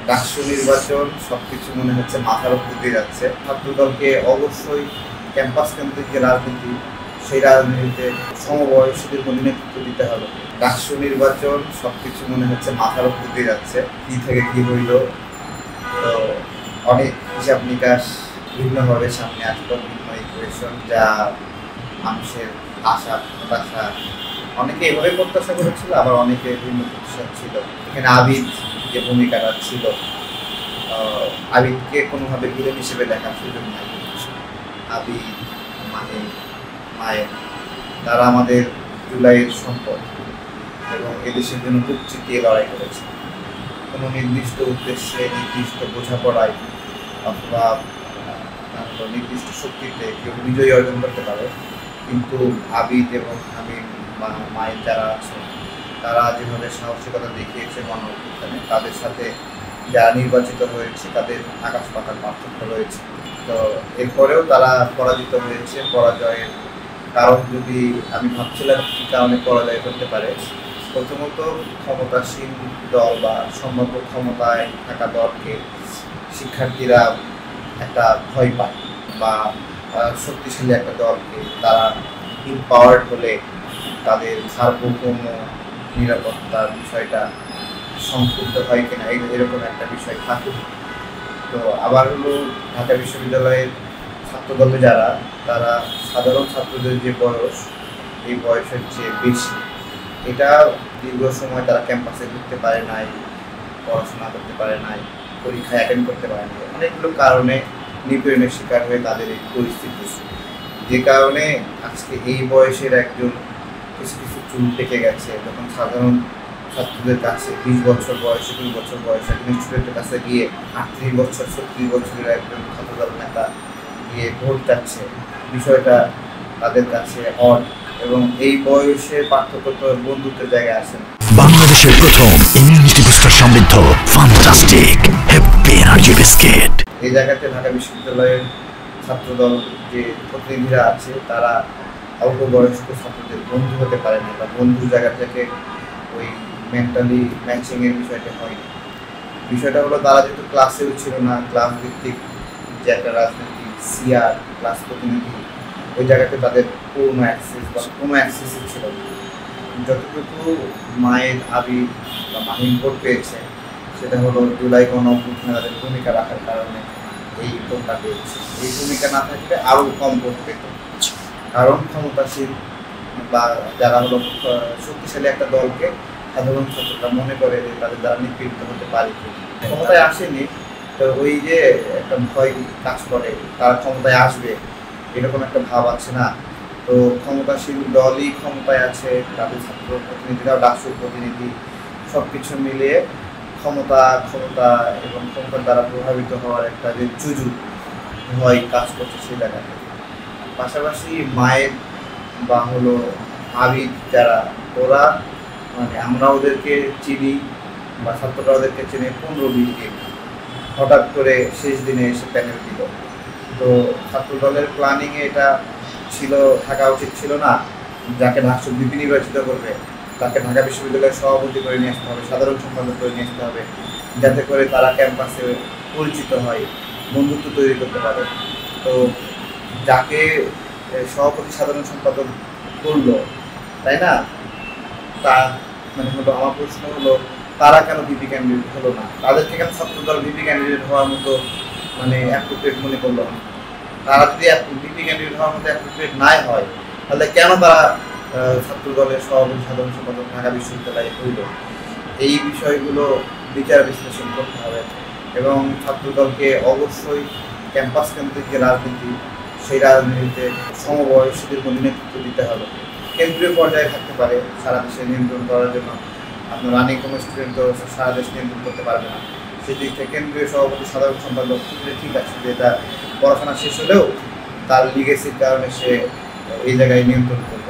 ডাকসু নির্বাচন সবকিছু মনে হচ্ছে মাথার উপর দিয়ে যাচ্ছে। ছাত্রদলকে অবশ্যই ক্যাম্পাস কেন্দ্রিক যে রাজনীতি, সেই রাজনীতিতে সমবয়সীদের মধ্যে নেতৃত্ব দিতে হবে। ডাকসু নির্বাচন সবকিছু মনে হচ্ছে মাথার উপর দিয়ে যাচ্ছে। কি থেকে কি হইল, তো অনেক হিসাব নিকাশ ভিন্নভাবে সামনে আসলো, ভিন্ন ইকুয়েশন, যা মানুষের আশা প্রত্যাশা, অনেকে এভাবে প্রত্যাশা করেছিল, আবার অনেকে ভিন্ন প্রত্যাশা ছিল। এখানে আবিদ যে ভূমিকাটা ছিল, আবিদকে কোনোভাবে ভিলেন হিসেবে দেখার সুযোগ নাই। আবিদ, মায়ের, তারা আমাদের জুলাইয়ের সম্পদ এবং এদেশের জন্য বুক চিতিয়ে লড়াই করেছে। কোনো নির্দিষ্ট উদ্দেশ্যে, নির্দিষ্ট বোঝাপড়ায় অথবা নির্দিষ্ট শক্তিতে কেউ বিজয়ী অর্জন করতে পারে, কিন্তু আবিদ এবং মায়ের যারা আছে, তারা যেভাবে সাহসিকতা দেখিয়েছে গণঅভ্যুত্থানে, তাদের সাথে যারা নির্বাচিত হয়েছে তাদের আকাশ পাতাল পার্থক্য রয়েছে। তো এরপরেও তারা পরাজিত হয়েছে। পরাজয়ের কারণ যদি আমি ভাবছিলাম কী কারণে পরাজয় করতে পারে, প্রথমত ক্ষমতাসীন দল বা সম্ভাব্য ক্ষমতায় থাকা দলকে শিক্ষার্থীরা একটা ভয় পায়, বা শক্তিশালী একটা দলকে তারা ইম্পাওয়ার্ড হলে তাদের সার্বভৌম নিরাপত্তার বিষয়টা সংক্ষুব্ধ হয় কিনা, এরকম একটা বিষয় থাকে। তো আবার হলো ঢাকা বিশ্ববিদ্যালয়ের ছাত্রদলে যারা, তারা সাধারণ ছাত্রদের যে বয়স, এই বয়সের চেয়ে বেশি। এটা দীর্ঘ সময় তারা ক্যাম্পাসে ঢুকতে পারে নাই, পড়াশোনা করতে পারে নাই, পরীক্ষা অ্যাটেন্ড করতে পারে নাই, অনেকগুলো কারণে নিপীড়নের শিকার হয়ে তাদের এই পরিস্থিতি, যে কারণে আজকে এই বয়সের একজন কিছু কিছু চুল পেকে গেছে, যখন সাধারণ ছাত্রদের কাছে 20 বছর বয়সে, 2 বছর বয়সে একজন স্টুডেন্টের কাছে গিয়ে 38 বছর 36 বছরের একজন ছাত্রদল নেতা গিয়ে ভোট চাচ্ছে, বিষয়টা তাদের কাছে অড। এবং এই বয়সের পার্থক্য তো বন্ধুত্বের জায়গায় আসে না। বাংলাদেশের প্রথম ইমিউনিটি বুস্টার সমৃদ্ধ ফ্যান্টাস্টিক হ্যাপি এনার্জি বিস্কিট। এই জায়গাতে ঢাকা বিশ্ববিদ্যালয়ের ছাত্রদল যে প্রতিনিধিরা আছে, তারা অল্প বয়স্ক ছাত্রদের বন্ধু হতে পারে না, বা বন্ধুর জায়গা থেকে ওই মেন্টালি ম্যাচিংয়ের বিষয়টা হয়নি। বিষয়টা হলো তারা যেহেতু ক্লাসেও ছিল না, ক্লাস ভিত্তিক যে একটা রাজনীতি, সিআর ক্লাস প্রতিনিধি, ওই জায়গাতে তাদের পূর্ণ অ্যাক্সেস বা কোনো অ্যাক্সেসই ছিল না। যতটুকু মায়ের আবির বা মাহিম ভোট পেয়েছে, সেটা হলো জুলাই গণঅভ্যুত্থানে তাদের ভূমিকা রাখার কারণে এই ভোটটা পেয়েছে। এই ভূমিকা না থাকলে আরও কম ভোট পেত, কারণ ক্ষমতাসীন বা যারা হলো শক্তিশালী একটা দলকে সাধারণ ছাত্ররা মনে করে যে তাদের দ্বারা নিপীড়িত হতে পারে। ক্ষমতায় আসেনি, তো ওই যে একটা ভয় কাজ করে তারা ক্ষমতায় আসবে, এরকম একটা ভাব আছে না। তো ক্ষমতাসীন দলই ক্ষমতায় আছে, তাদের ছাত্র প্রতিনিধিরাও ডাকসুর প্রতিনিধি, সব কিছু মিলিয়ে ক্ষমতা এবং ক্ষমতার দ্বারা প্রভাবিত হওয়ার একটা যে জুজু ভয় কাজ করছে সেই জায়গাতে। পাশাপাশি মায়ের বা হলো আবিদ যারা, ওরা মানে আমরা ওদেরকে চিনি বা ছাত্ররা ওদেরকে চিনি 15-20 দিন, হঠাৎ করে শেষ দিনে এসে প্যানেল দিল। তো ছাত্রদলের প্ল্যানিংয়ে এটা থাকা উচিত ছিল না, যাকে ডাকসু বিপি নির্বাচিত করবে তাকে ঢাকা বিশ্ববিদ্যালয়ের সভাপতি করে নিয়ে আসতে হবে, সাধারণ সম্পাদক করে নিয়ে আসতে হবে, যাতে করে তারা ক্যাম্পাসে পরিচিত হয়, বন্ধুত্ব তৈরি করতে পারে। তো যাকে সভাপতি সাধারণ সম্পাদক করলো, তাই না, তা মানে হলো আমার প্রশ্ন হলো, তারা কেন ভিপি ক্যান্ডিডেট হলো না? তাদেরকে কেন ছাত্রদল ভিপি ক্যান্ডিডেট হওয়ার মতো মানে অ্যাপ্রোপ্রিয়েট মনে করলো না? তারা যদি ভিপি ক্যান্ডিডেট হওয়ার মতো অ্যাপ্রোপ্রিয়েট নাই হয়, তাহলে কেন তারা ছাত্রদলের সভাপতি সাধারণ সম্পাদক ঢাকা বিশ্ববিদ্যালয়ে হইল? এই বিষয়গুলো বিচার বিশ্লেষণ করতে হবে, এবং ছাত্রদলকে অবশ্যই ক্যাম্পাস কেন্দ্রিক যে রাজনীতি, সেই রাজনীতিতে সমবয়সীদের মধ্যে নেতৃত্ব দিতে হবে। কেন্দ্রীয় পর্যায়ে থাকতে পারে সারা দেশে নিয়ন্ত্রণ করার জন্য, আপনার রানিং কোনো স্টুডেন্ট তো সারা দেশ নিয়ন্ত্রণ করতে পারবে না। সেদিক থেকে কেন্দ্রীয় সভাপতি সাধারণ সম্পাদক ঠিক আছে, যে এটা পড়াশোনা শেষ হলেও তার লিগেসির কারণে সে এই জায়গায় নিয়ন্ত্রণ করবে।